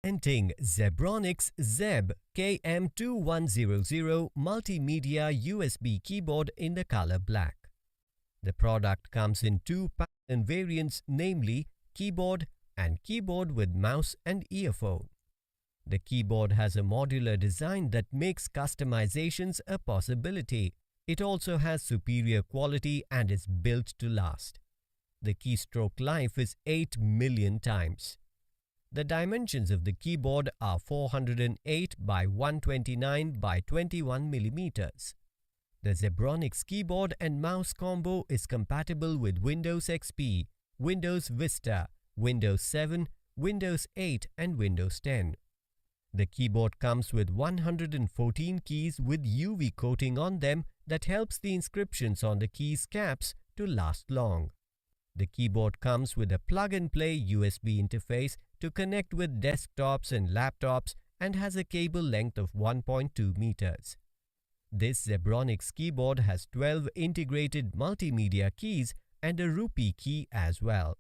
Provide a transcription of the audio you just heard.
Presenting Zebronics ZEB-KM2100 Multimedia USB keyboard in the color black. The product comes in two pattern variants, namely keyboard and keyboard with mouse and earphone. The keyboard has a modular design that makes customizations a possibility. It also has superior quality and is built to last. The keystroke life is 8 million times. The dimensions of the keyboard are 408 by 129 by 21 mm. The Zebronics keyboard and mouse combo is compatible with Windows XP, Windows Vista, Windows 7, Windows 8 and Windows 10. The keyboard comes with 114 keys with UV coating on them that helps the inscriptions on the keys caps to last long. The keyboard comes with a plug-and-play USB interface to connect with desktops and laptops and has a cable length of 1.2 meters. This Zebronics keyboard has 12 integrated multimedia keys and a rupee key as well.